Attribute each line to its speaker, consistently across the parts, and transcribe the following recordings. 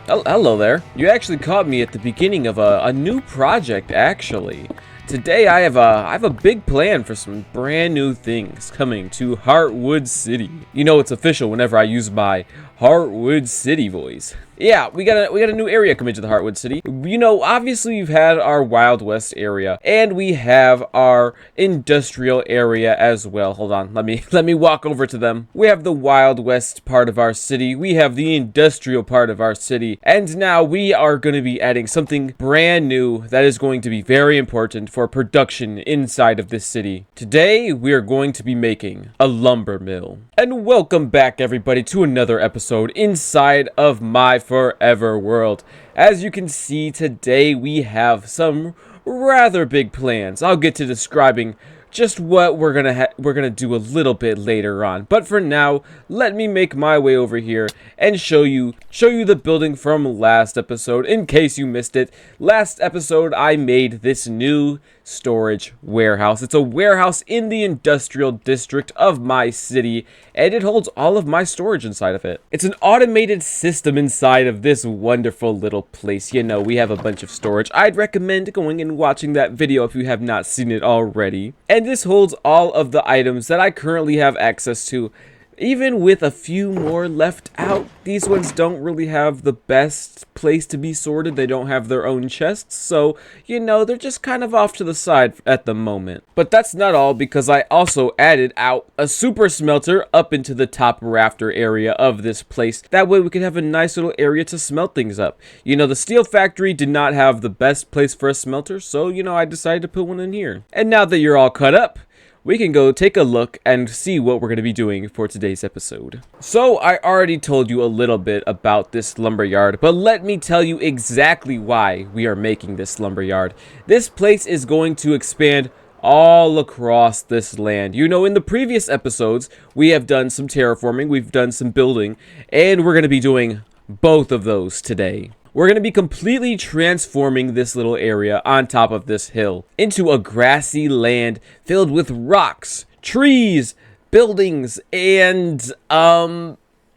Speaker 1: hello there. You actually caught me at the beginning of a new project, actually. Today I have a big plan for some brand new things coming to Heartwood City. You know it's official whenever I use my Heartwood City voice. Yeah, we got a new area coming to the Heartwood City. You know, obviously we've had our Wild West area, and we have our industrial area as well. Hold on, let me walk over to them. We have the Wild West part of our city, we have the industrial part of our city, and now we are going to be adding something brand new that is going to be very important for production inside of this city. Today, we are going to be making a lumber mill. And welcome back, everybody, to another episode inside of my forever world. As you can see, today we have some rather big plans. I'll get to describing just what we're gonna do a little bit later on, but for now, let me make my way over here and show you the building from last episode. In case you missed it, last episode I made this new storage warehouse. It's a warehouse in the industrial district of my city, and it holds all of my storage inside of it. It's an automated system inside of this wonderful little place. You know, we have a bunch of storage. I'd recommend going and watching that video if you have not seen it already. And this holds all of the items that I currently have access to. Even with a few more left out, these ones don't really have the best place to be sorted. They don't have their own chests, so, you know, they're just kind of off to the side at the moment. But that's not all, because I also added out a super smelter up into the top rafter area of this place. That way we could have a nice little area to smelt things up. You know, the steel factory did not have the best place for a smelter, so, you know, I decided to put one in here. And now that you're all caught up, we can go take a look and see what we're going to be doing for today's episode. So, I already told you a little bit about this lumberyard, but let me tell you exactly why we are making this lumberyard. This place is going to expand all across this land. You know, in the previous episodes, we have done some terraforming, we've done some building, and we're going to be doing both of those today. We're going to be completely transforming this little area on top of this hill into a grassy land filled with rocks, trees, buildings, and,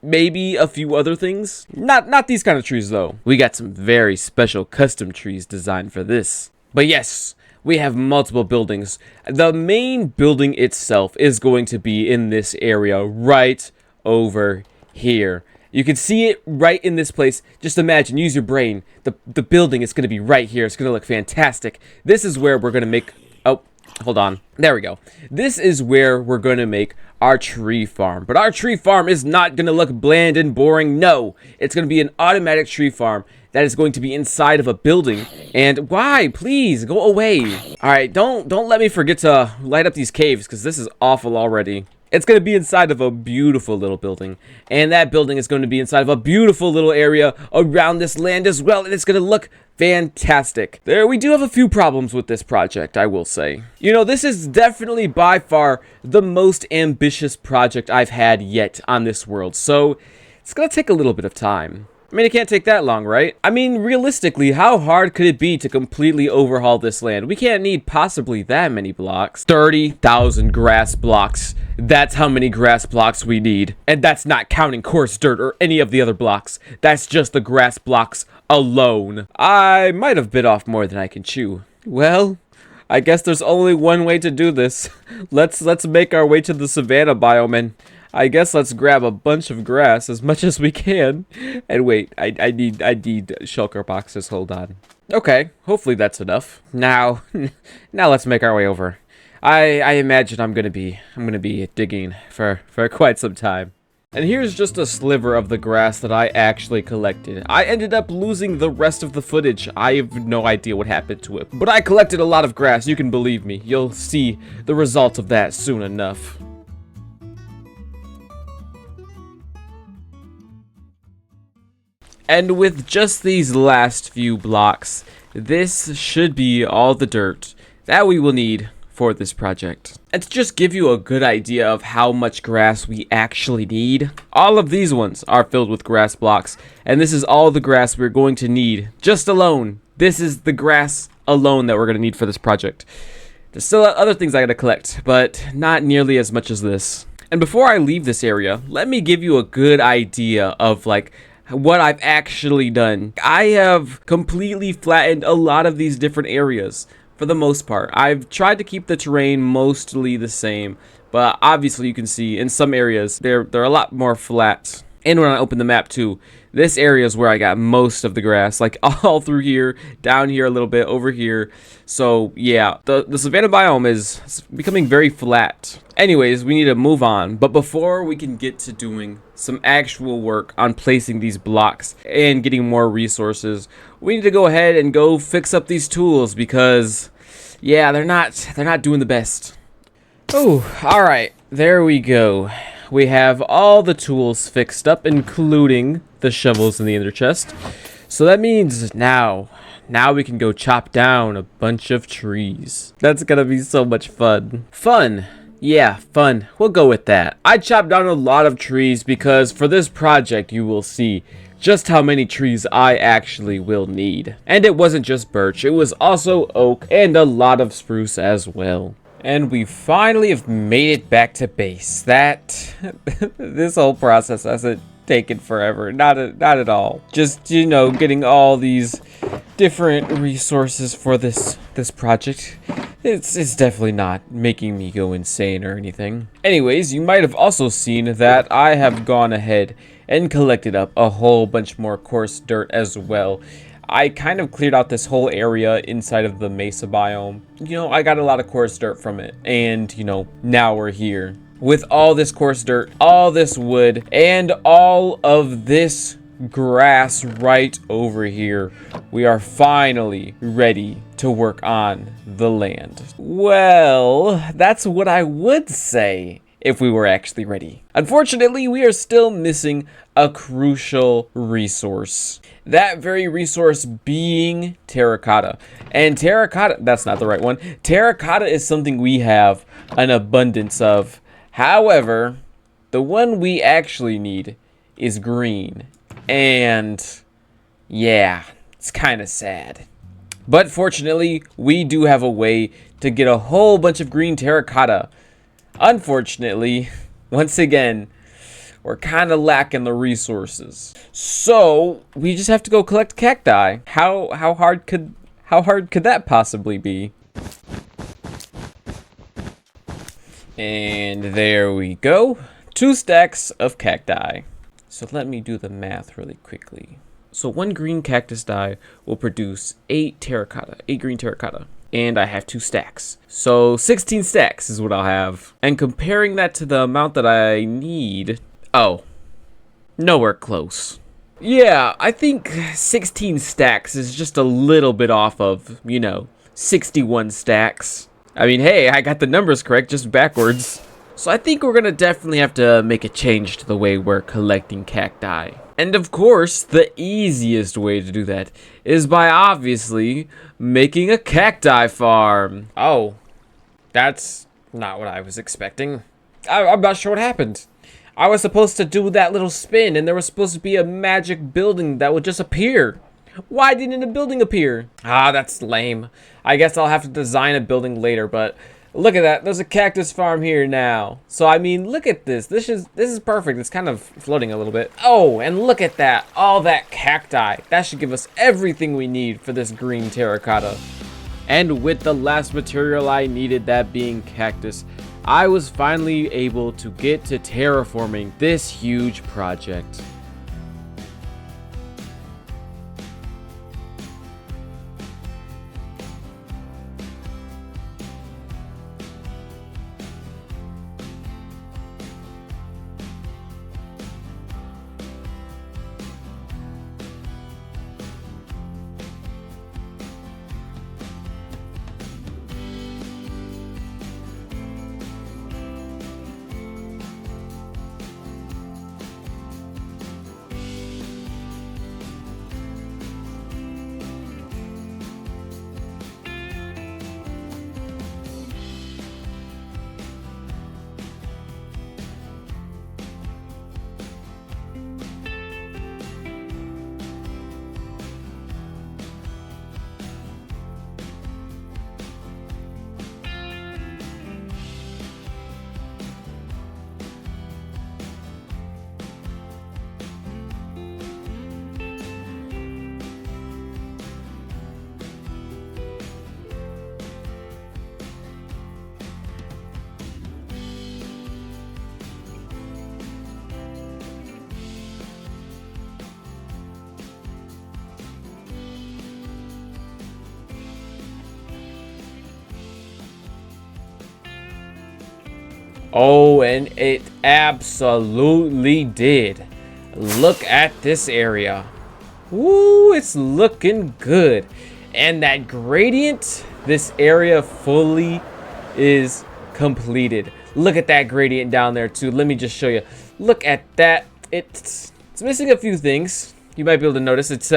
Speaker 1: maybe a few other things. Not these kind of trees, though. We got some very special custom trees designed for this. But yes, we have multiple buildings. The main building itself is going to be in this area right over here. You can see it right in this place. Just imagine, use your brain. The building is going to be right here. It's going to look fantastic. This is where we're going to make... Oh, hold on. There we go. This is where we're going to make our tree farm. But our tree farm is not going to look bland and boring. No, it's going to be an automatic tree farm that is going to be inside of a building. And why? Please, go away. All right, don't let me forget to light up these caves, because this is awful already. It's going to be inside of a beautiful little building, and that building is going to be inside of a beautiful little area around this land as well, and it's going to look fantastic. We do have a few problems with this project, I will say. You know, this is definitely by far the most ambitious project I've had yet on this world, so it's going to take a little bit of time. I mean, it can't take that long, right? I mean, realistically, how hard could it be to completely overhaul this land? We can't need possibly that many blocks. 30,000 grass blocks. That's how many grass blocks we need. And that's not counting coarse dirt or any of the other blocks. That's just the grass blocks alone. I might have bit off more than I can chew. Well, I guess there's only one way to do this. Let's make our way to the savanna biome, and I guess let's grab a bunch of grass, as much as we can. And wait, I need shulker boxes, hold on. Okay, hopefully that's enough. Now let's make our way over. I imagine I'm gonna be digging for quite some time. And here's just a sliver of the grass that I actually collected. I ended up losing the rest of the footage. I have no idea what happened to it. But I collected a lot of grass, you can believe me. You'll see the result of that soon enough. And with just these last few blocks, this should be all the dirt that we will need for this project. And to just give you a good idea of how much grass we actually need, all of these ones are filled with grass blocks, and this is all the grass we're going to need just alone. This is the grass alone that we're going to need for this project. There's still other things I gotta collect, but not nearly as much as this. And before I leave this area, let me give you a good idea of like what I've actually done. I have completely flattened a lot of these different areas for the most part. I've tried to keep the terrain mostly the same, but obviously you can see in some areas they're a lot more flat. And when I open the map too, this area is where I got most of the grass, like all through here, down here a little bit, over here. So yeah, the savanna biome is becoming very flat. Anyways, we need to move on. But before we can get to doing some actual work on placing these blocks and getting more resources, we need to go ahead and go fix up these tools because, yeah, they're not doing the best. Oh, all right, there we go. We have all the tools fixed up, including the shovels in the ender chest. So that means now we can go chop down a bunch of trees. That's gonna be so much fun. Fun. Yeah, fun. We'll go with that. I chopped down a lot of trees because for this project you will see just how many trees I actually will need. And it wasn't just birch, it was also oak and a lot of spruce as well. And we finally have made it back to base. This whole process hasn't taken forever. Not at all. Just, you know, getting all these different resources for this project. It's definitely not making me go insane or anything. Anyways, you might have also seen that I have gone ahead and collected up a whole bunch more coarse dirt as well. I kind of cleared out this whole area inside of the mesa biome. You know, I got a lot of coarse dirt from it. And, you know, now we're here. With all this coarse dirt, all this wood, and all of this grass right over here, we are finally ready to work on the land. Well, that's what I would say if we were actually ready. Unfortunately, we are still missing a crucial resource. That very resource being terracotta. And terracotta, that's not the right one. Terracotta is something we have an abundance of. However, the one we actually need is green. And yeah, it's kind of sad. But fortunately, we do have a way to get a whole bunch of green terracotta. Unfortunately, once again, we're kind of lacking the resources. So we just have to go collect cacti. How hard could that possibly be? And there we go. 2 stacks of cacti. So let me do the math really quickly. So 1 green cactus dye will produce 8 terracotta, 8 green terracotta. And I have 2 stacks. So 16 stacks is what I'll have. And comparing that to the amount that I need, oh, nowhere close. Yeah, I think 16 stacks is just a little bit off of, you know, 61 stacks. I mean, hey, I got the numbers correct, just backwards. So I think we're gonna definitely have to make a change to the way we're collecting cacti. And of course, the easiest way to do that is by obviously making a cacti farm. Oh, that's not what I was expecting. I'm not sure what happened. I was supposed to do that little spin and there was supposed to be a magic building that would just appear. Why didn't a building appear? Ah, that's lame. I guess I'll have to design a building later, but look at that. There's a cactus farm here now. So, I mean, look at this. This is perfect. It's kind of floating a little bit. Oh, and look at that. All that cacti. That should give us everything we need for this green terracotta. And with the last material I needed, that being cactus, I was finally able to get to terraforming this huge project. Oh, and it absolutely did. Look at this area. Ooh, it's looking good. And that gradient, this area fully is completed. Look at that gradient down there too. Let me just show you. Look at that. It's missing a few things. You might be able to notice it's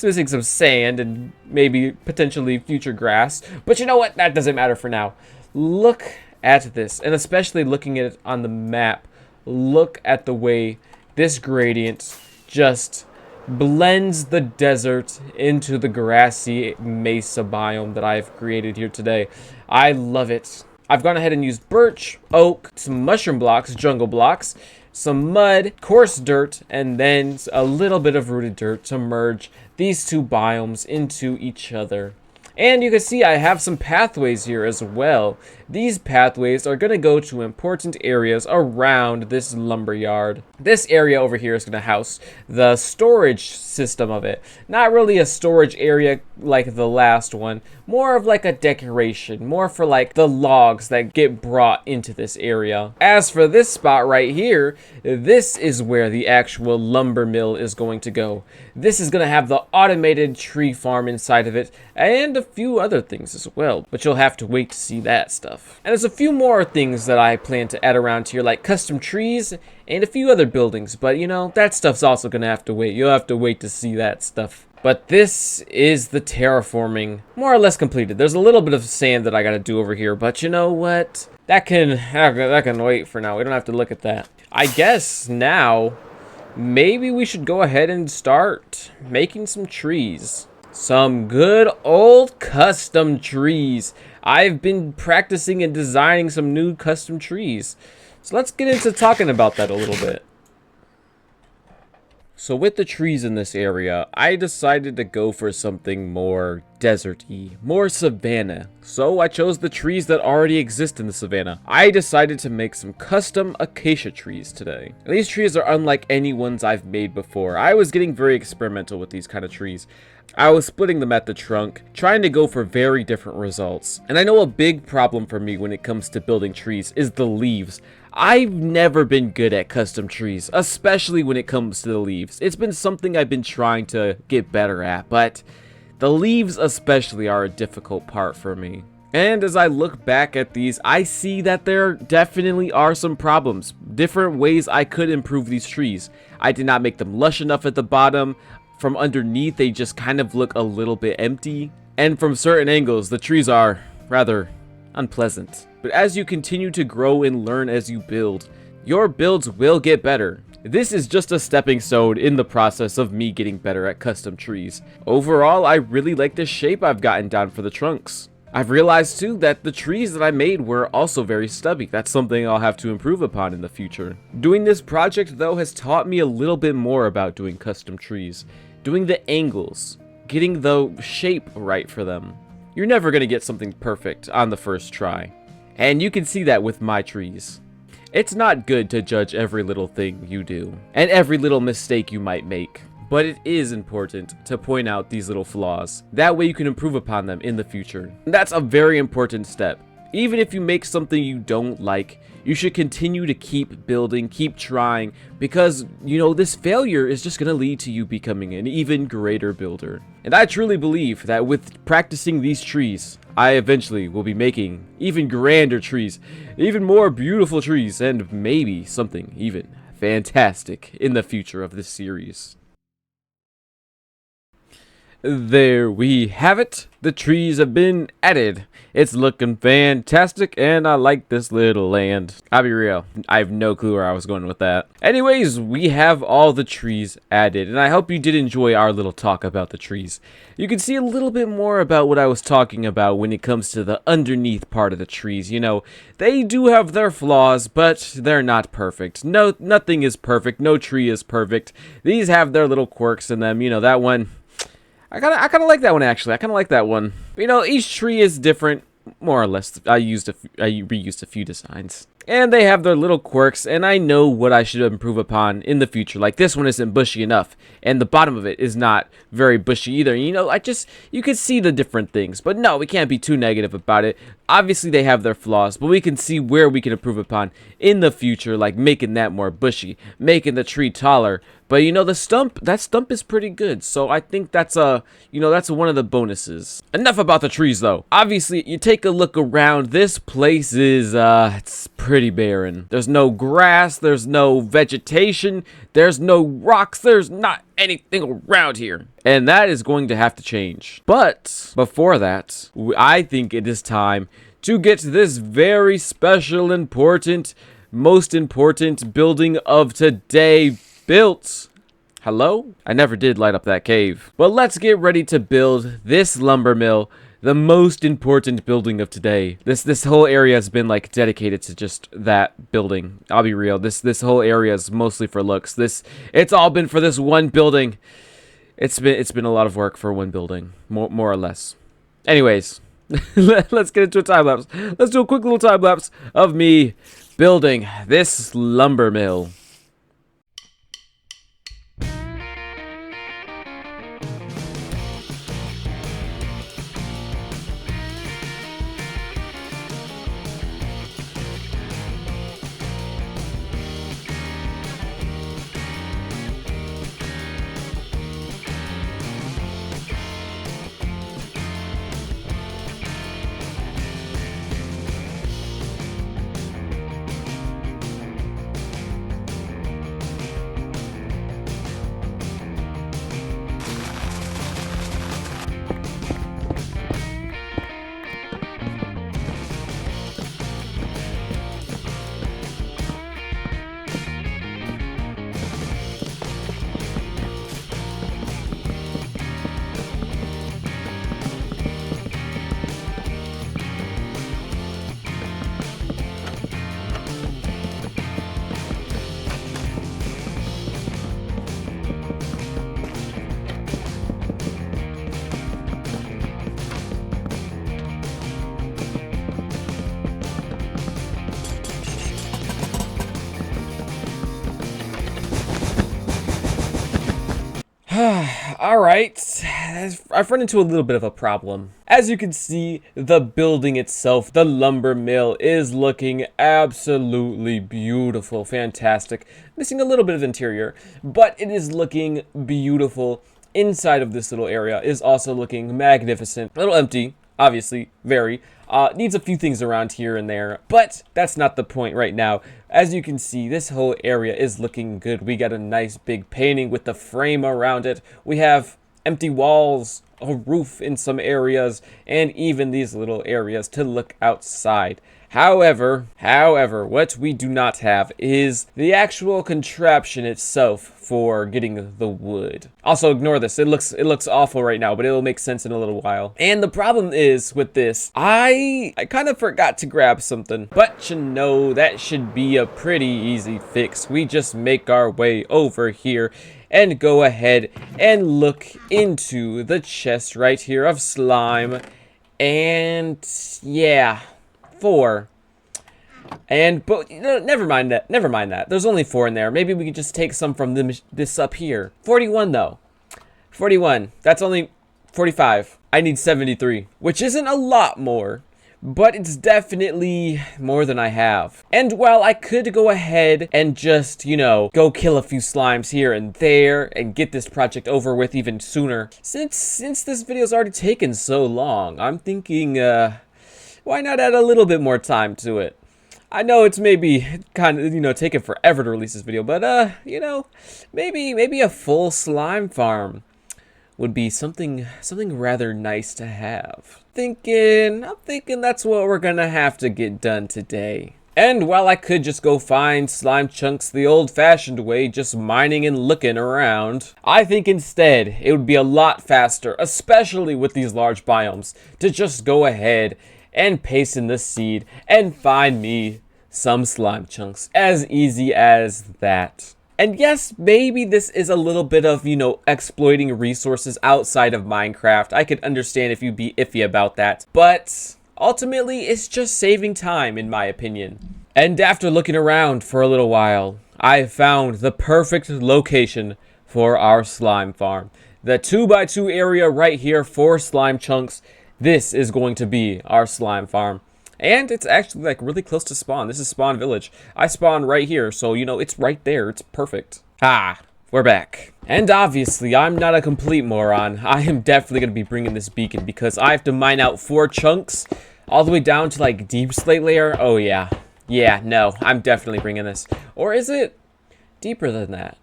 Speaker 1: missing some sand and maybe potentially future grass. But you know what? That doesn't matter for now. Look at this, and especially looking at it on the map. Look at the way this gradient just blends the desert into the grassy mesa biome that I've created here today. I love it. I've gone ahead and used birch, oak, some mushroom blocks, jungle blocks, some mud, coarse dirt, and then a little bit of rooted dirt to merge these two biomes into each other. And you can see I have some pathways here as well. These pathways are going to go to important areas around this lumberyard. This area over here is going to house the storage system of it. Not really a storage area like the last one. More of like a decoration. More for like the logs that get brought into this area. As for this spot right here, this is where the actual lumber mill is going to go. This is going to have the automated tree farm inside of it and a few other things as well. But you'll have to wait to see that stuff. And there's a few more things that I plan to add around here, like custom trees and a few other buildings. But you know, that stuff's also going to have to wait. You'll have to wait to see that stuff. But this is the terraforming more or less completed. There's a little bit of sand that I got to do over here. But you know what? That can wait for now. We don't have to look at that. I guess now maybe we should go ahead and start making some trees. Some good old custom trees. I've been practicing and designing some new custom trees. So let's get into talking about that a little bit. So with the trees in this area, I decided to go for something more desert-y, more savanna. So I chose the trees that already exist in the savanna. I decided to make some custom acacia trees today. And these trees are unlike any ones I've made before. I was getting very experimental with these kind of trees. I was splitting them at the trunk, trying to go for very different results. And I know a big problem for me when it comes to building trees is the leaves. I've never been good at custom trees, especially when it comes to the leaves. It's been something I've been trying to get better at, but the leaves especially are a difficult part for me. And as I look back at these, I see that there definitely are some problems, different ways I could improve these trees. I did not make them lush enough at the bottom. From underneath, they just kind of look a little bit empty. And from certain angles, the trees are rather unpleasant. But as you continue to grow and learn as you build, your builds will get better. This is just a stepping stone in the process of me getting better at custom trees. Overall, I really like the shape I've gotten down for the trunks. I've realized too that the trees that I made were also very stubby. That's something I'll have to improve upon in the future. Doing this project though has taught me a little bit more about doing custom trees. Doing the angles, getting the shape right for them. You're never going to get something perfect on the first try. And you can see that with my trees. It's not good to judge every little thing you do, and every little mistake you might make. But it is important to point out these little flaws. That way you can improve upon them in the future. And that's a very important step. Even if you make something you don't like, you should continue to keep building, keep trying, because, you know, this failure is just going to lead to you becoming an even greater builder. And I truly believe that with practicing these trees, I eventually will be making even grander trees, even more beautiful trees, and maybe something even fantastic in the future of this series. There we have it. The trees have been added. It's looking fantastic, and I like this little land. I'll be real, I have no clue where I was going with that. Anyways, we have all the trees added, and I hope you did enjoy our little talk about the trees. You can see a little bit more about what I was talking about when it comes to the underneath part of the trees. You know, they do have their flaws, but they're not perfect. No, nothing is perfect. No tree is perfect. These have their little quirks in them. You know, that one, I kind of like that one, actually. I kind of like that one. You know, each tree is different, more or less. I reused a few designs. And they have their little quirks, and I know what I should improve upon in the future. Like, this one isn't bushy enough, and the bottom of it is not very bushy either. You know, you can see the different things. But no, we can't be too negative about it. Obviously, they have their flaws, but we can see where we can improve upon in the future, like making that more bushy, making the tree taller. But, you know, that stump is pretty good. So I think that's that's one of the bonuses. Enough about the trees, though. Obviously, you take a look around. This place is, it's pretty barren. There's no grass. There's no vegetation. There's no rocks. There's not anything around here. And that is going to have to change. But before that, I think it is time to get this very special, most important building of today built. Hello? I never did light up that cave. But let's get ready to build this lumber mill, the most important building of today. This whole area has been like dedicated to just that building. I'll be real. This whole area is mostly for looks. It's all been for this one building. It's been a lot of work for one building, more or less. Anyways, let's get into a time lapse. Let's do a quick little time lapse of me building this lumber mill. Alright, I've run into a little bit of a problem. As you can see, the building itself, the lumber mill, is looking absolutely beautiful, fantastic. Missing a little bit of interior, but it is looking beautiful. Inside of this little area is also looking magnificent. A little empty, obviously, very. Needs a few things around here and there, but that's not the point right now. As you can see, this whole area is looking good. We got a nice big painting with the frame around it. We have empty walls, a roof in some areas, and even these little areas to look outside. However, what we do not have is the actual contraption itself for getting the wood. Also, ignore this. It looks awful right now, but it'll make sense in a little while. And the problem is with this, I kind of forgot to grab something. But you know, that should be a pretty easy fix. We just make our way over here and go ahead and look into the chest right here of slime. And yeah. 4. But you know, never mind that. There's only 4 in there. Maybe we could just take some from this up here. 41 though. 41. That's only 45. I need 73, which isn't a lot more, but it's definitely more than I have. And while I could go ahead and just, you know, go kill a few slimes here and there and get this project over with even sooner, since this video's already taken so long, I'm thinking, why not add a little bit more time to it? I know it's maybe kind of, you know, taking forever to release this video, but, you know, maybe a full slime farm would be something rather nice to have. I'm thinking that's what we're gonna have to get done today. And while I could just go find slime chunks the old-fashioned way, just mining and looking around, I think instead it would be a lot faster, especially with these large biomes, to just go ahead and paste in the seed and find me some slime chunks. As easy as that. And yes, maybe this is a little bit of, you know, exploiting resources outside of Minecraft. I could understand if you'd be iffy about that. But ultimately, it's just saving time, in my opinion. And after looking around for a little while, I found the perfect location for our slime farm. The 2x2 area right here for slime chunks. This is going to be our slime farm. And it's actually like really close to spawn. This is spawn village. I spawned right here, so you know, it's right there. It's perfect. Ah, we're back. And obviously, I'm not a complete moron. I am definitely going to be bringing this beacon because I have to mine out 4 chunks all the way down to like deep slate layer. Oh yeah. Yeah, no, I'm definitely bringing this. Or is it deeper than that?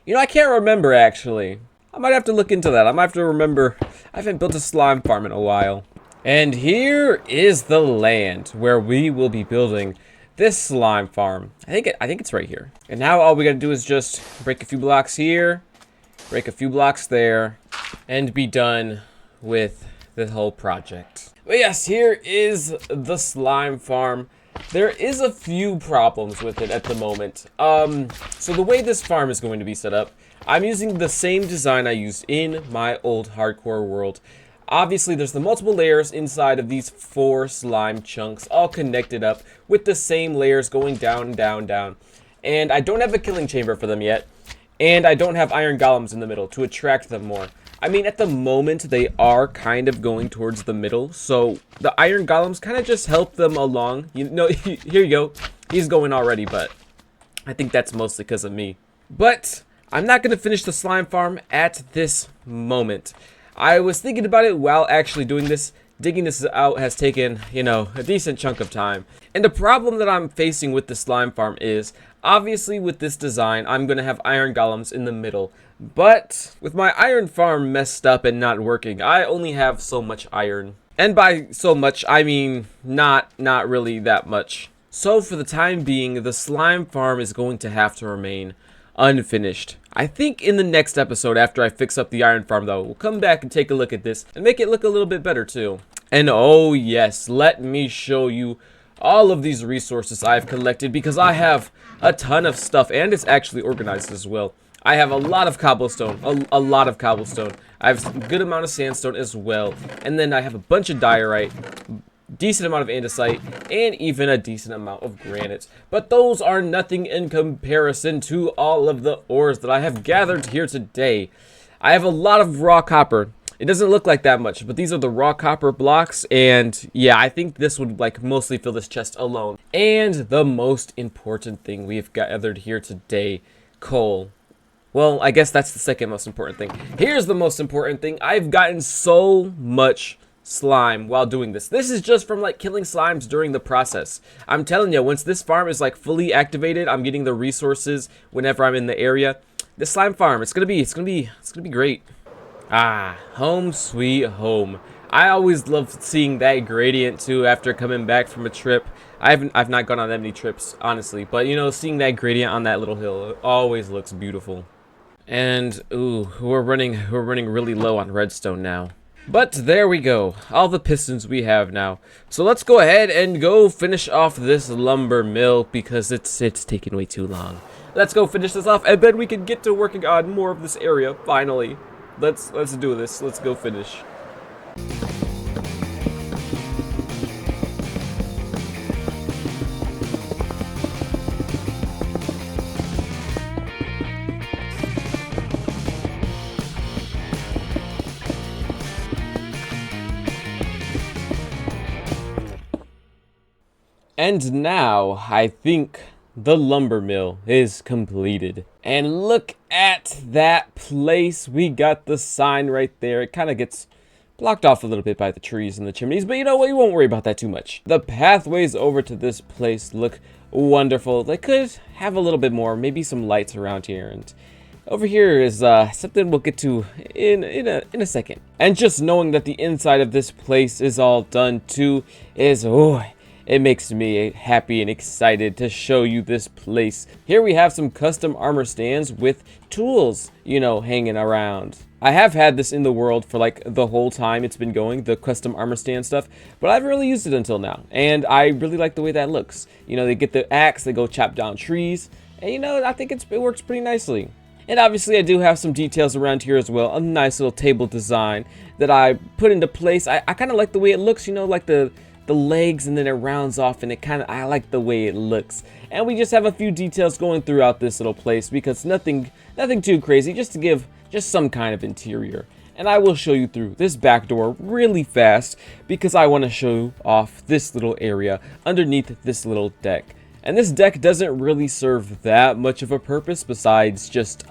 Speaker 1: You know, I can't remember actually. I might have to look into that. I might have to remember. I haven't built a slime farm in a while. And here is the land where we will be building this slime farm. I think it's right here. And now all we gotta do is just break a few blocks here, break a few blocks there, and be done with the whole project. But yes, here is the slime farm. There is a few problems with it at the moment. So the way this farm is going to be set up, I'm using the same design I used in my old hardcore world. Obviously, there's the multiple layers inside of these 4 slime chunks, all connected up with the same layers going down, down, down. And I don't have a killing chamber for them yet. And I don't have iron golems in the middle to attract them more. I mean, at the moment, they are kind of going towards the middle. So the iron golems kind of just help them along. You know, here you go. He's going already, but I think that's mostly because of me. But I'm not going to finish the slime farm at this moment. I was thinking about it while actually doing this. Digging this out has taken, you know, a decent chunk of time. And the problem that I'm facing with the slime farm is, obviously with this design, I'm going to have iron golems in the middle. But with my iron farm messed up and not working, I only have so much iron. And by so much, I mean not really that much. So for the time being, the slime farm is going to have to remain unfinished. I think in the next episode, after I fix up the iron farm though, we'll come back and take a look at this and make it look a little bit better too. And oh yes, let me show you all of these resources I've collected because I have a ton of stuff and it's actually organized as well. I have a lot of cobblestone, a lot of cobblestone. I have a good amount of sandstone as well. And then I have a bunch of diorite, decent amount of andesite, and even a decent amount of granite. But those are nothing in comparison to all of the ores that I have gathered here today. I have a lot of raw copper. It doesn't look like that much, but these are the raw copper blocks, and yeah, I think this would like mostly fill this chest alone. And the most important thing we've gathered here today, coal. Well, I guess that's the second most important thing. Here's the most important thing. I've gotten so much slime while doing this. This is just from like killing slimes during the process. I'm telling you, once this farm is like fully activated, I'm getting the resources whenever I'm in the area. This slime farm, it's gonna be great. Ah, home sweet home. I always love seeing that gradient too after coming back from a trip. I've not gone on that many trips, honestly, but you know, seeing that gradient on that little hill, it always looks beautiful. And ooh, we're running really low on redstone now. But there we go, all the pistons we have now. So let's go ahead and go finish off this lumber mill because it's taking way too long. Let's go finish this off and then we can get to working on more of this area finally. Let's do this. Let's go finish. And now, I think the lumber mill is completed. And look at that place. We got the sign right there. It kind of gets blocked off a little bit by the trees and the chimneys, but you know what? We won't worry about that too much. The pathways over to this place look wonderful. They could have a little bit more, maybe some lights around here. And over here is something we'll get to in a second. And just knowing that the inside of this place is all done too is, oh, it makes me happy and excited to show you this place. Here we have some custom armor stands with tools, you know, hanging around. I have had this in the world for like the whole time it's been going, the custom armor stand stuff, but I haven't really used it until now. And I really like the way that looks. You know, they get the axe, they go chop down trees, and you know, I think it works pretty nicely. And obviously I do have some details around here as well, a nice little table design that I put into place. I kind of like the way it looks, you know, like the the legs and then it rounds off, and I like the way it looks. And we just have a few details going throughout this little place because nothing too crazy, just to give just some kind of interior. And I will show you through this back door really fast because I want to show off this little area underneath this little deck. And this deck doesn't really serve that much of a purpose besides just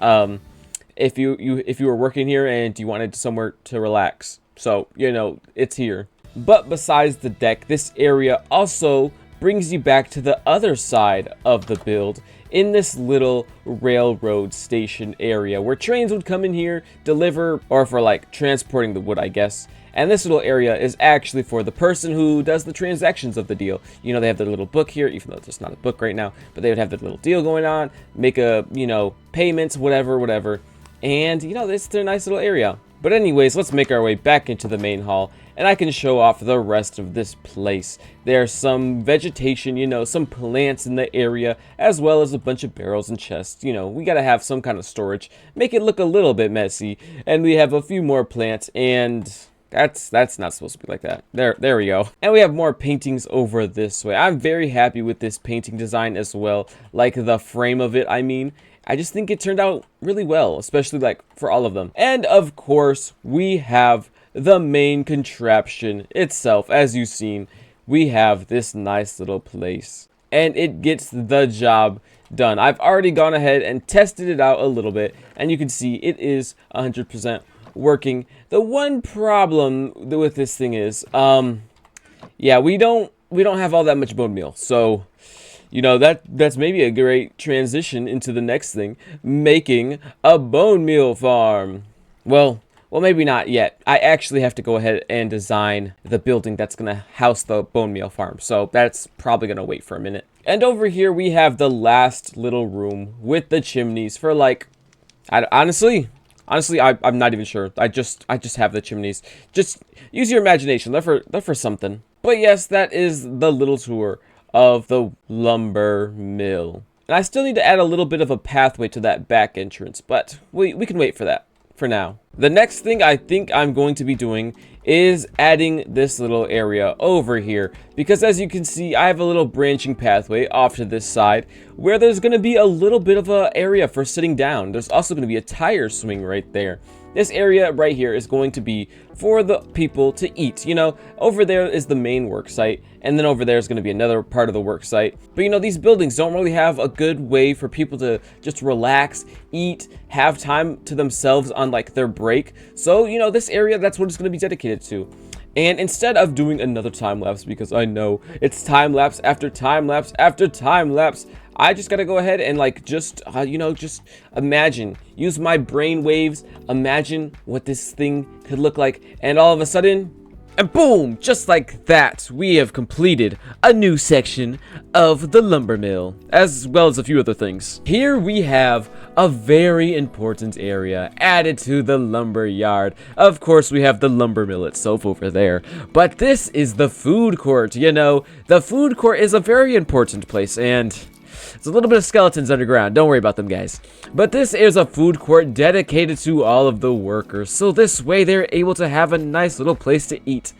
Speaker 1: if you were working here and you wanted somewhere to relax. So, you know, it's here. But besides the deck, this area also brings you back to the other side of the build in this little railroad station area where trains would come in here, deliver, or for like transporting the wood, I guess. And this little area is actually for the person who does the transactions of the deal. You know, they have their little book here, even though it's not a book right now, but they would have their little deal going on, make a, you know, payments, whatever. And, you know, it's their nice little area. But anyways, let's make our way back into the main hall, and I can show off the rest of this place. There's some vegetation, you know, some plants in the area, as well as a bunch of barrels and chests. You know, we gotta have some kind of storage, make it look a little bit messy. And we have a few more plants, and that's not supposed to be like that. There we go. And we have more paintings over this way. I'm very happy with this painting design as well, like the frame of it, I mean. I just think it turned out really well, especially like for all of them. And of course, we have the main contraption itself. As you've seen, we have this nice little place, and it gets the job done. I've already gone ahead and tested it out a little bit, and you can see it is 100% working. The one problem with this thing is, yeah, we don't have all that much bone meal, so you know, that's maybe a great transition into the next thing, making a bone meal farm. Well, maybe not yet. I actually have to go ahead and design the building that's going to house the bone meal farm. So that's probably going to wait for a minute. And over here we have the last little room with the chimneys for like, honestly, I'm not even sure. I just have the chimneys. Just use your imagination. They're for something. But yes, that is the little tour of the lumber mill. And I still need to add a little bit of a pathway to that back entrance, but we can wait for that for now. The next thing I think I'm going to be doing is adding this little area over here, because as you can see, I have a little branching pathway off to this side where there's going to be a little bit of a area for sitting down. There's also going to be a tire swing right there. This area right here is going to be for the people to eat. You know, over there is the main work site, and then over there is going to be another part of the work site. But you know, these buildings don't really have a good way for people to just relax, eat, have time to themselves on like their break. So, you know, this area, that's what it's going to be dedicated to. And instead of doing another time lapse, because I know it's time lapse after time lapse after time lapse, I just gotta go ahead and like just imagine, use my brain waves, imagine what this thing could look like, and all of a sudden, and boom, just like that, we have completed a new section of the lumber mill, as well as a few other things. Here we have a very important area added to the lumber yard. Of course, we have the lumber mill itself over there, but this is the food court. You know, the food court is a very important place, and there's a little bit of skeletons underground. Don't worry about them, guys. But this is a food court dedicated to all of the workers. So this way they're able to have a nice little place to eat.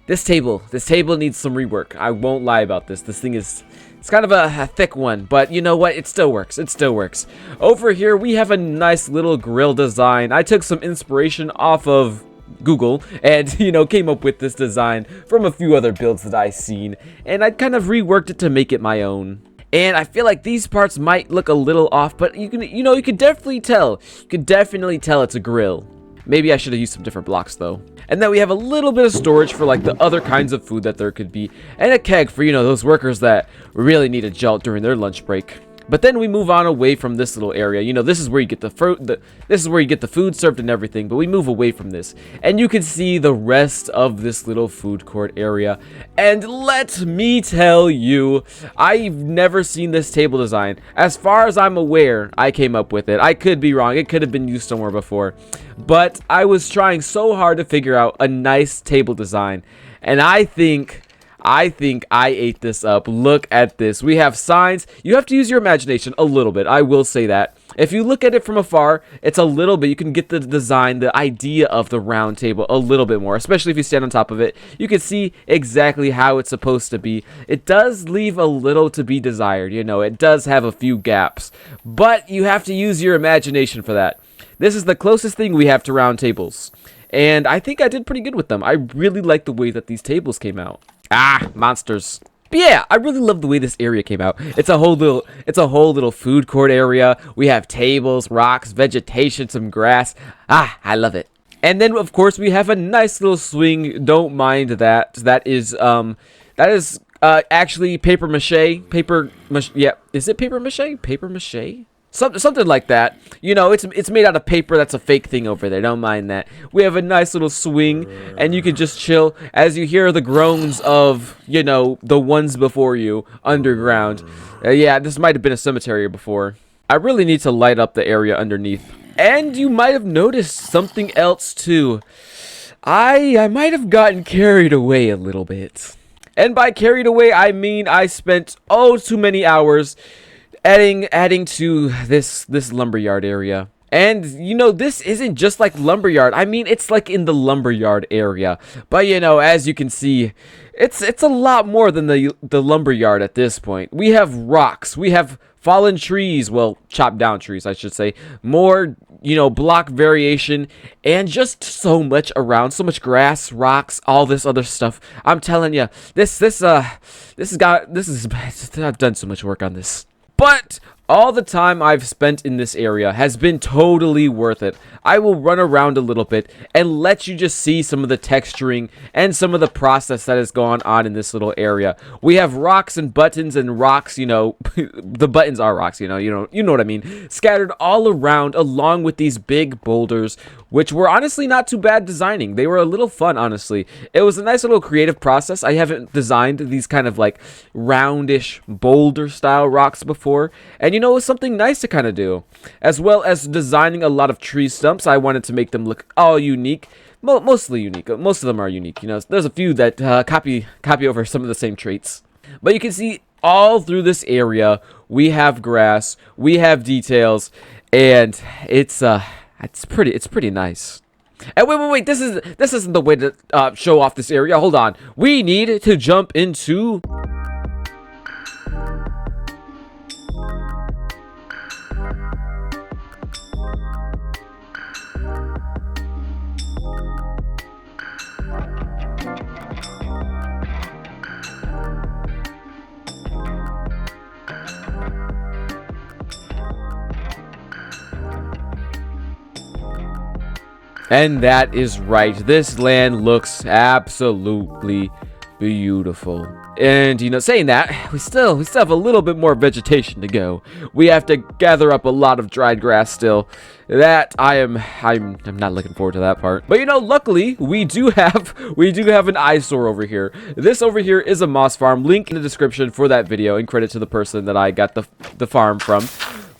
Speaker 1: This table needs some rework. I won't lie about this. This thing is, it's kind of a thick one, but you know what? It still works. It still works. Over here, we have a nice little grill design. I took some inspiration off of Google and, you know, came up with this design from a few other builds that I've seen. And I kind of reworked it to make it my own. And I feel like these parts might look a little off, but you can definitely tell. You can definitely tell it's a grill. Maybe I should have used some different blocks though. And then we have a little bit of storage for like the other kinds of food that there could be, and a keg for, you know, those workers that really need a jolt during their lunch break. But then we move on away from this little area. You know, this is where you get the fruit. This is where you get the food served and everything. But we move away from this, and you can see the rest of this little food court area. And let me tell you, I've never seen this table design. As far as I'm aware, I came up with it. I could be wrong. It could have been used somewhere before. But I was trying so hard to figure out a nice table design, and I think I ate this up. Look at this. We have signs. You have to use your imagination a little bit. I will say that. If you look at it from afar, it's a little bit, you can get the design, the idea of the round table a little bit more, especially if you stand on top of it. You can see exactly how it's supposed to be. It does leave a little to be desired, you know, it does have a few gaps, but you have to use your imagination for that. This is the closest thing we have to round tables, and I think I did pretty good with them. I really like the way that these tables came out. Ah, monsters. But yeah, I really love the way this area came out. It's a whole little food court area. We have tables, rocks, vegetation, some grass. Ah, I love it. And then of course we have a nice little swing. Don't mind that. That is actually paper mache. Yeah, is it paper mache? Paper mache? Something like that. You know, it's made out of paper. That's a fake thing over there. Don't mind that. We have a nice little swing, and you can just chill as you hear the groans of, you know, the ones before you underground. Yeah, this might have been a cemetery before. I really need to light up the area underneath. And you might have noticed something else too. I might have gotten carried away a little bit. And by carried away, I mean I spent too many hours adding to this lumberyard area. And you know, this isn't just like lumberyard. I mean, it's like in the lumberyard area. But you know, as you can see, it's a lot more than the lumberyard at this point. We have rocks, we have fallen trees, well, chopped down trees, I should say. More, you know, block variation, and just so much around, so much grass, rocks, all this other stuff. I'm telling you, I've done so much work on this. But all the time I've spent in this area has been totally worth it. I will run around a little bit and let you just see some of the texturing and some of the process that has gone on in this little area. We have rocks and buttons and rocks, you know, the buttons are rocks, you know what I mean, scattered all around along with these big boulders, which were honestly not too bad designing. They were a little fun, honestly. It was a nice little creative process. I haven't designed these kind of like roundish boulder style rocks before, and you know, it was something nice to kind of do. As well as designing a lot of tree stumps, I wanted to make them look all unique. Mostly unique. Most of them are unique. You know, there's a few that copy over some of the same traits. But you can see all through this area, we have grass, we have details, and it's pretty nice. And wait, this isn't the way to show off this area. Hold on. We need to jump into And that is right. This land looks absolutely beautiful. And you know, saying that, we still have a little bit more vegetation to go. We have to gather up a lot of dried grass still. That I'm not looking forward to that part. But you know, luckily we do have an eyesore over here. This over here is a moss farm. Link in the description for that video, and credit to the person that I got the farm from.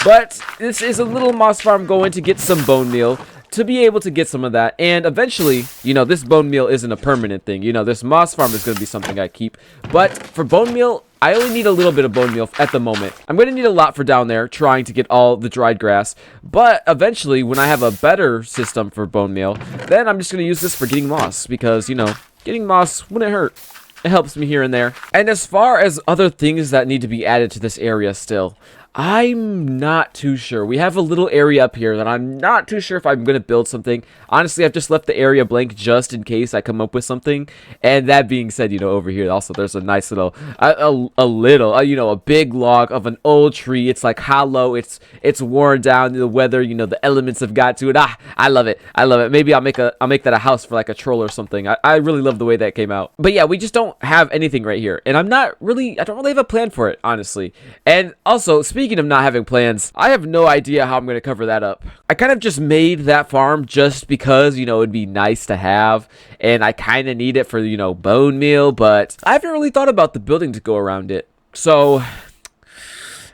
Speaker 1: But this is a little moss farm going to get some bone meal, to be able to get some of that. And eventually, you know, this bone meal isn't a permanent thing. You know, this moss farm is going to be something I keep. But for bone meal, I only need a little bit of bone meal at the moment. I'm going to need a lot for down there, trying to get all the dried grass. But eventually, when I have a better system for bone meal, then I'm just going to use this for getting moss. Because, you know, getting moss wouldn't hurt. It helps me here and there. And as far as other things that need to be added to this area still, I'm not too sure. We have a little area up here that I'm not too sure if I'm going to build something. Honestly, I've just left the area blank just in case I come up with something. And that being said, you know, over here also there's a nice little, you know, a big log of an old tree. It's like hollow. It's worn down. The weather, you know, the elements have got to it. I love it. I love it. Maybe I'll make that a house for like a troll or something. I really love the way that came out. But yeah, we just don't have anything right here. And I don't really have a plan for it, honestly. And also, speaking of not having plans, I have no idea how I'm going to cover that up. I kind of just made that farm just because, you know, it'd be nice to have, and I kind of need it for, you know, bone meal, but I haven't really thought about the building to go around it. So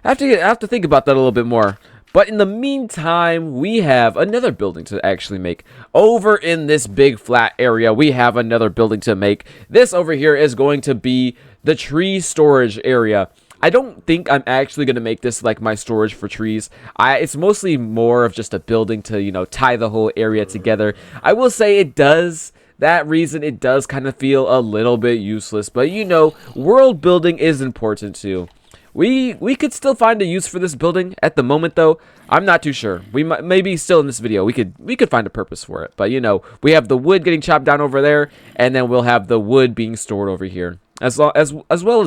Speaker 1: I have to think about that a little bit more. But in the meantime, we have another building to actually make. Over in this big flat area, we have another building to make. This over here is going to be the tree storage area. I don't think I'm actually going to make this like my storage for trees. It's mostly more of just a building to, you know, tie the whole area together. I will say it does, that reason it does kind of feel a little bit useless, but you know, world building is important too. We could still find a use for this building at the moment, though. I'm not too sure. We might, maybe still in this video we could find a purpose for it. But you know, we have the wood getting chopped down over there, and then we'll have the wood being stored over here, as well as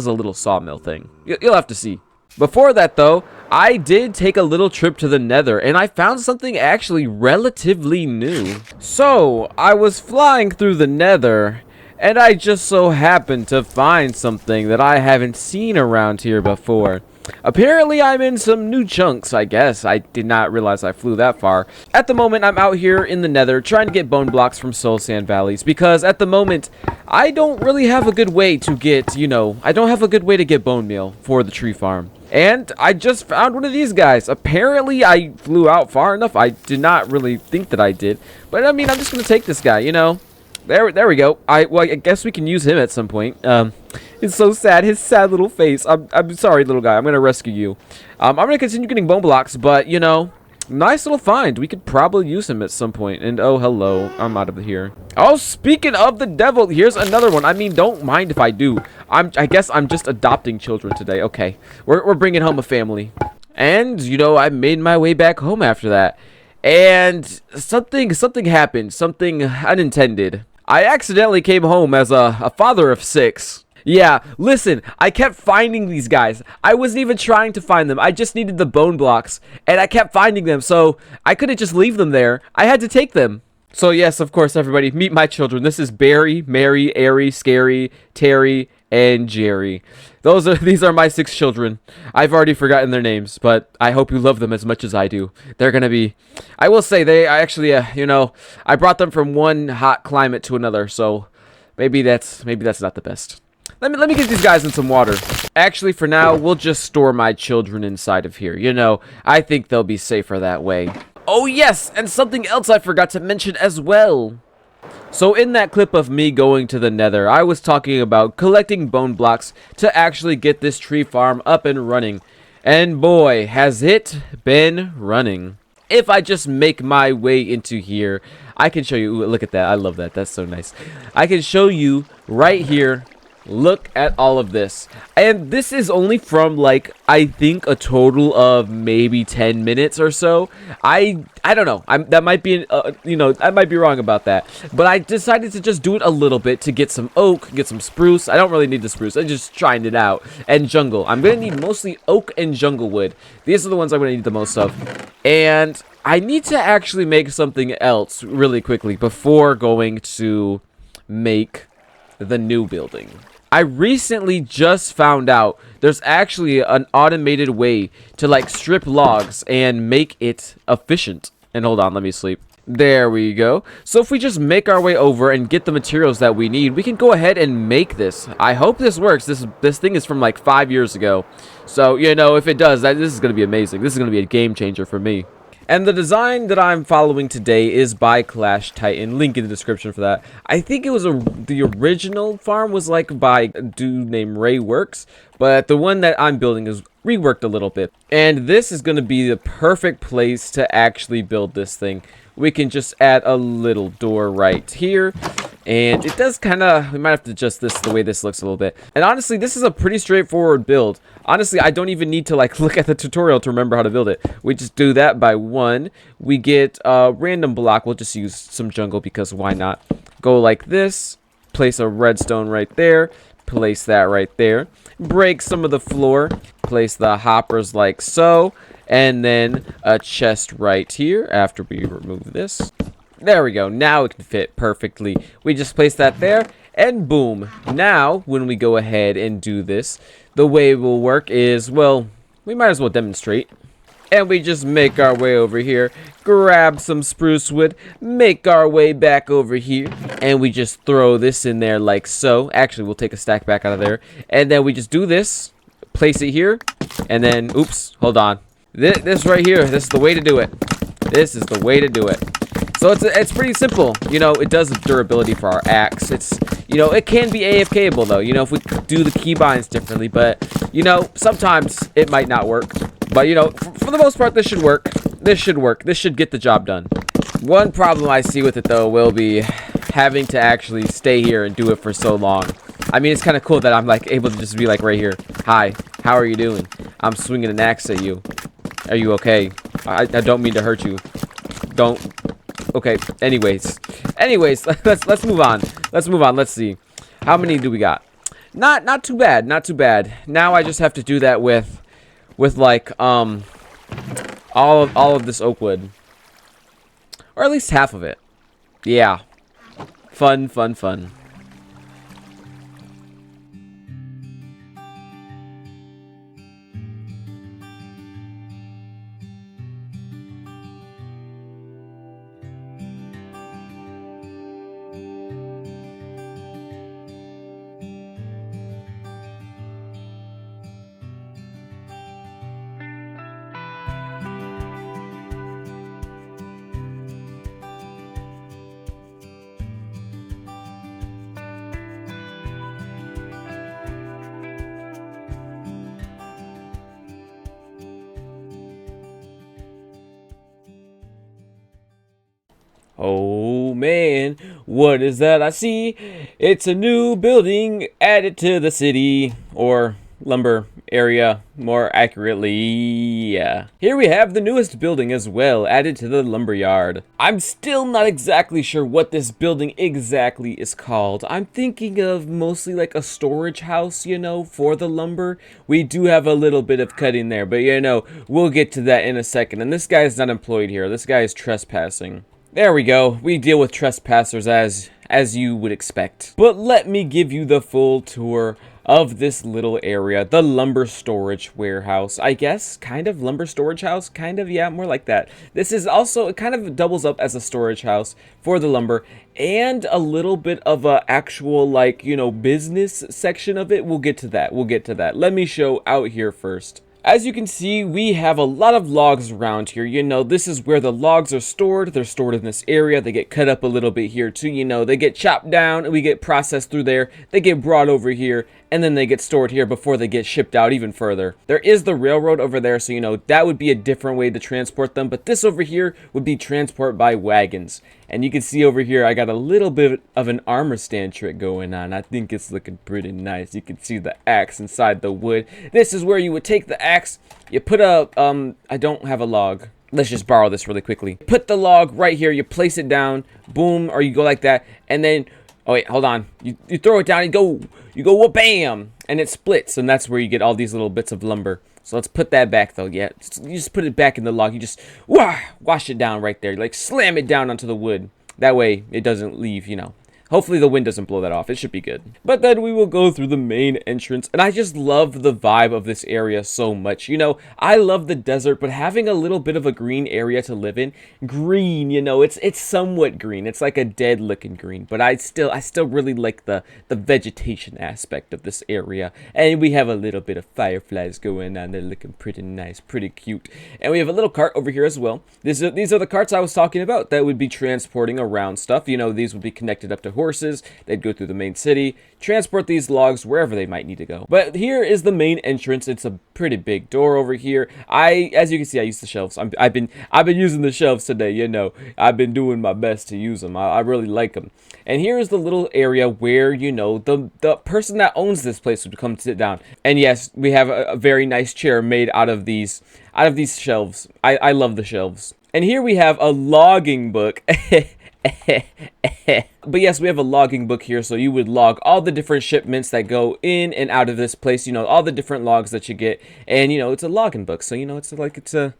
Speaker 1: a little sawmill thing. You'll have to see. Before that, though, I did take a little trip to the Nether, and I found something actually relatively new. So I was flying through the Nether, and I just so happened to find something that I haven't seen around here before. Apparently, I'm in some new chunks, I guess. I did not realize I flew that far. At the moment, I'm out here in the Nether trying to get bone blocks from soul sand valleys, because at the moment, I don't really have a good way to get, you know, I don't have a good way to get bone meal for the tree farm. And I just found one of these guys. Apparently, I flew out far enough. I did not really think that I did. But, I mean, I'm just going to take this guy, you know. There we go. Well, I guess we can use him at some point. It's so sad. His sad little face. I'm sorry, little guy. I'm gonna rescue you. I'm gonna continue getting bone blocks, but you know, nice little find. We could probably use him at some point. And oh, hello. I'm out of here. Oh, speaking of the devil, here's another one. I mean, don't mind if I do. I guess I'm just adopting children today. Okay, we're bringing home a family. And you know, I made my way back home after that. And something happened. Something unintended. I accidentally came home as a father of 6. Yeah, listen, I kept finding these guys. I wasn't even trying to find them. I just needed the bone blocks, and I kept finding them, so I couldn't just leave them there. I had to take them. So yes, of course, everybody, meet my children. This is Barry, Mary, Airy, Scary, Terry, and Jerry. These are my 6 children. I've already forgotten their names, but I hope you love them as much as I do. They're gonna be, I will say, I actually, you know, I brought them from one hot climate to another, so maybe that's not the best. Let me get these guys in some water. Actually, for now, we'll just store my children inside of here. You know, I think they'll be safer that way. Oh yes, and something else I forgot to mention as well. So in that clip of me going to the Nether, I was talking about collecting bone blocks to actually get this tree farm up and running. And boy, has it been running. If I just make my way into here, I can show you. Ooh, look at that. I love that. That's so nice. I can show you right here. Look at all of this. And this is only from, like, I think a total of maybe 10 minutes or so. I don't know. That might be, you know, I might be wrong about that. But I decided to just do it a little bit to get some oak, get some spruce. I don't really need the spruce. I just trying it out. And jungle. I'm going to need mostly oak and jungle wood. These are the ones I'm going to need the most of. And I need to actually make something else really quickly before going to make the new building. I recently just found out there's actually an automated way to like strip logs and make it efficient. And hold on, let me sleep. There we go. So if we just make our way over and get the materials that we need, we can go ahead and make this. I hope this works. This thing is from like 5 years ago. So, you know, if it does, this is going to be amazing. This is going to be a game changer for me. And the design that I'm following today is by Clash Titan. Link in the description for that. I think it was the original farm was like by a dude named Ray Works, but the one that I'm building is reworked a little bit. And this is going to be the perfect place to actually build this thing. We can just add a little door right here. And it does kind of, we might have to adjust this the way this looks a little bit. And honestly, this is a pretty straightforward build. Honestly, I don't even need to like look at the tutorial to remember how to build it. We just do that by 1. We get a random block. We'll just use some jungle because why not? Go like this. Place a redstone right there. Place that right there. Break some of the floor. Place the hoppers like so. And then a chest right here after we remove this. There we go. Now it can fit perfectly. We just place that there, and boom. Now, when we go ahead and do this, the way it will work is, well, we might as well demonstrate. And we just make our way over here, grab some spruce wood, make our way back over here, and we just throw this in there like so. Actually, we'll take a stack back out of there. And then we just do this, place it here, and then, oops, hold on. This right here, this is the way to do it. This is the way to do it. So it's pretty simple. You know, it does durability for our axe. It's, you know, it can be AFKable though, you know, if we do the keybinds differently, but, you know, sometimes it might not work. But, you know, for the most part, this should work. This should work. This should get the job done. One problem I see with it though will be having to actually stay here and do it for so long. I mean, it's kind of cool that I'm like able to just be like right here. Hi, how are you doing? I'm swinging an axe at you. Are you okay? I don't mean to hurt you. Don't. Okay. Anyways, let's move on. Let's move on. Let's see. How many do we got? Not too bad. Not too bad. Now I just have to do that with like all of this oak wood, or at least half of it. Yeah. Fun. Oh man, what is that I see? It's a new building added to the city, or lumber area, more accurately. Yeah. Here we have the newest building as well, added to the lumber yard. I'm still not exactly sure what this building exactly is called. I'm thinking of mostly like a storage house, you know, for the lumber. We do have a little bit of cutting there, but you know, we'll get to that in a second. And this guy is not employed here. This guy is trespassing. There we go. We deal with trespassers as you would expect. But let me give you the full tour of this little area, the lumber storage warehouse. I guess, kind of lumber storage house, kind of, yeah, more like that. This is also, it kind of doubles up as a storage house for the lumber and a little bit of a actual, like, you know, business section of it. We'll get to that. We'll get to that. Let me show out here first. As you can see, we have a lot of logs around here. You know, this is where the logs are stored. They're stored in this area. They get cut up a little bit here too. You know, they get chopped down and we get processed through there. They get brought over here and then they get stored here before they get shipped out even further. There is the railroad over there, so you know, that would be a different way to transport them. But this over here would be transport by wagons. And you can see over here, I got a little bit of an armor stand trick going on. I think it's looking pretty nice. You can see the axe inside the wood. This is where you would take the axe. You put a, I don't have a log. Let's just borrow this really quickly. Put the log right here. You place it down. Boom. Or you go like that. And then, oh wait, hold on. You throw it down. You go, whoop, bam. And it splits. And that's where you get all these little bits of lumber. So let's put that back though. Yeah, you just put it back in the log. You just wash it down right there. Like slam it down onto the wood. That way it doesn't leave, you know. Hopefully the wind doesn't blow that off. It should be good. But then we will go through the main entrance. And I just love the vibe of this area so much. You know, I love the desert, but having a little bit of a green area to live in. Green, you know, it's somewhat green. It's like a dead looking green. But I still really like the vegetation aspect of this area. And we have a little bit of fireflies going on. They're looking pretty nice, pretty cute. And we have a little cart over here as well. These are the carts I was talking about that would be transporting around stuff. You know, these would be connected up to horses. They'd go through the main city, transport these logs wherever they might need to go. But here is the main entrance. It's a pretty big door over here. As you can see, I use the shelves. I've been using the shelves today. You know, I've been doing my best to use them. I really like them. And here is the little area where, you know, the person that owns this place would come sit down. And yes, we have a very nice chair made out of these shelves. I love the shelves. And here we have a logging book. But yes, we have a logging book here, so you would log all the different shipments that go in and out of this place, you know, all the different logs that you get. And you know, it's a logging book, so you know, it's the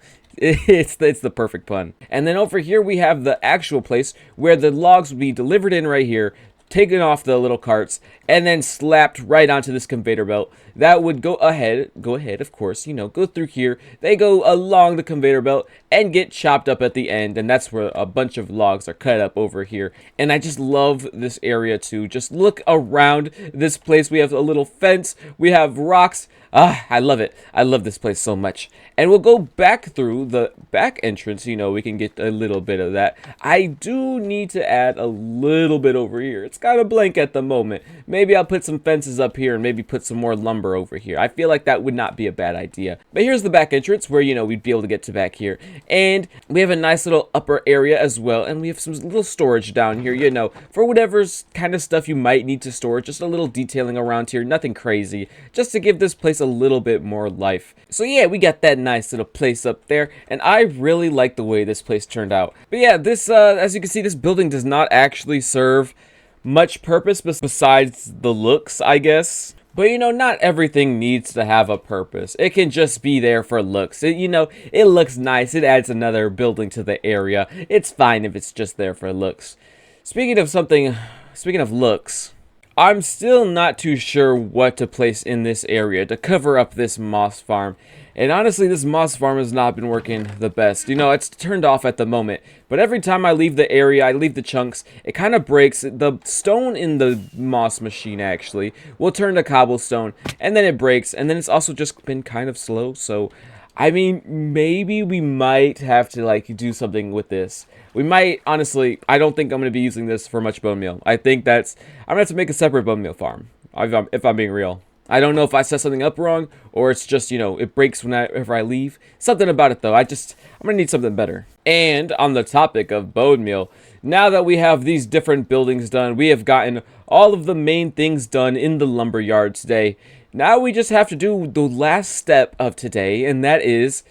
Speaker 1: perfect pun. And then over here we have the actual place where the logs would be delivered in right here, taken off the little carts, and then slapped right onto this conveyor belt. That would go ahead, of course, you know, go through here. They go along the conveyor belt and get chopped up at the end, and that's where a bunch of logs are cut up over here. And I just love this area too. Just look around this place. We have a little fence, we have rocks. I love it. I love this place so much. And we'll go back through the back entrance. You know, we can get a little bit of that. I do need to add a little bit over here. It's kind of blank at the moment. Maybe I'll put some fences up here and maybe put some more lumber over here. I feel like that would not be a bad idea. But here's the back entrance where, you know, we'd be able to get to back here. And we have a nice little upper area as well. And we have some little storage down here, you know, for whatever's kind of stuff you might need to store. Just a little detailing around here. Nothing crazy. Just to give this place a little bit more life. So yeah, we got that nice little place up there, and I really like the way this place turned out. But yeah, this as you can see, this building does not actually serve much purpose besides the looks, I guess. But you know, not everything needs to have a purpose. It can just be there for looks. You know, it looks nice. It adds another building to the area. It's fine if it's just there for looks. Speaking of looks, I'm still not too sure what to place in this area to cover up this moss farm. And honestly, this moss farm has not been working the best. You know, it's turned off at the moment. But every time I leave the area, I leave the chunks, it kind of breaks. The stone in the moss machine, actually, will turn to cobblestone. And then it breaks. And then it's also just been kind of slow. So, I mean, maybe we might have to, like, do something with this. We might, honestly, I don't think I'm going to be using this for much bone meal. I think I'm going to have to make a separate bone meal farm, if I'm being real. I don't know if I set something up wrong, or it's just, you know, it breaks whenever I leave. Something about it, though. I'm going to need something better. And on the topic of bone meal, now that we have these different buildings done, we have gotten all of the main things done in the lumber yard today. Now we just have to do the last step of today, and that is,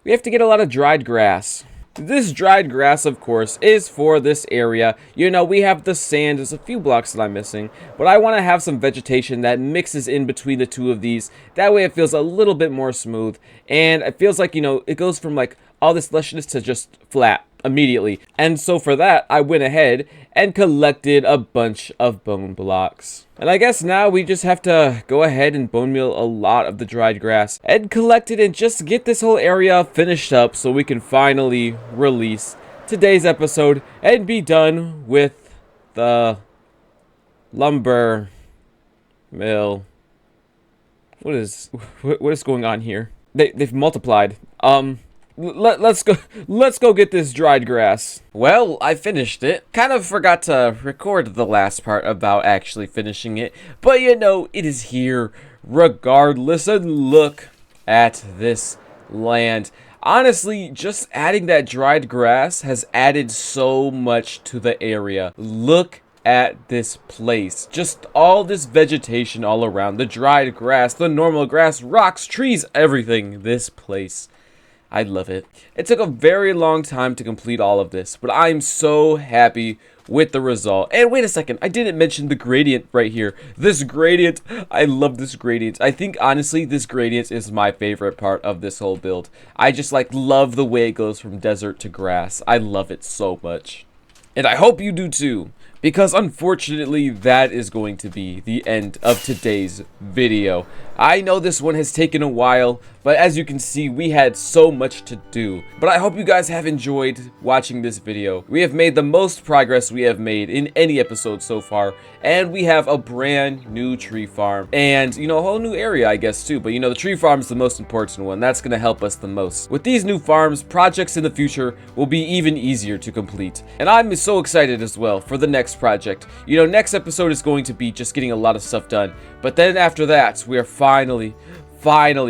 Speaker 1: we have to get a lot of dried grass. This dried grass, of course, is for this area. You know, we have the sand. There's a few blocks that I'm missing. But I want to have some vegetation that mixes in between the two of these. That way it feels a little bit more smooth. And it feels like, you know, it goes from like all this lushness to just flat immediately. And so for that, I went ahead and collected a bunch of bone blocks. And I guess now we just have to go ahead and bone meal a lot of the dried grass and collect it and just get this whole area finished up so we can finally release today's episode and be done with the lumber mill. What is going on here? They've multiplied. Let's go get this dried grass. Well, I finished it. Kind of forgot to record the last part about actually finishing it, but you know, it is here regardless. And look at this land. Honestly, just adding that dried grass has added so much to the area. Look at this place. Just all this vegetation all around. The dried grass, the normal grass, rocks, trees, everything. This place, I love it. It took a very long time to complete all of this, but I'm so happy with the result. And wait a second, I didn't mention the gradient right here. This gradient, I love this gradient. I think honestly this gradient is my favorite part of this whole build. I just love the way it goes from desert to grass. I love it so much. And I hope you do too, because unfortunately that is going to be the end of today's video. I know this one has taken a while, but as you can see, we had so much to do. But I hope you guys have enjoyed watching this video. We have made the most progress we have made in any episode so far, and we have a brand new tree farm. And, you know, a whole new area, I guess, too. But, you know, the tree farm is the most important one. That's going to help us the most. With these new farms, projects in the future will be even easier to complete. And I'm so excited as well for the next project. You know, next episode is going to be just getting a lot of stuff done. But then after that, we are finally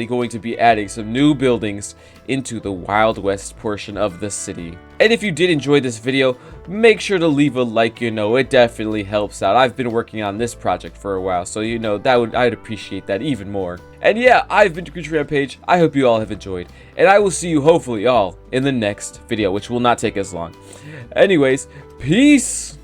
Speaker 1: going to be adding some new buildings into the Wild West portion of the city. And if you did enjoy this video, make sure to leave a like. You know, it definitely helps out. I've been working on this project for a while, so you know, I'd appreciate that even more. And yeah, I've been CreetchRampage. I hope you all have enjoyed, and I will see you hopefully all in the next video, which will not take as long. Anyways, peace.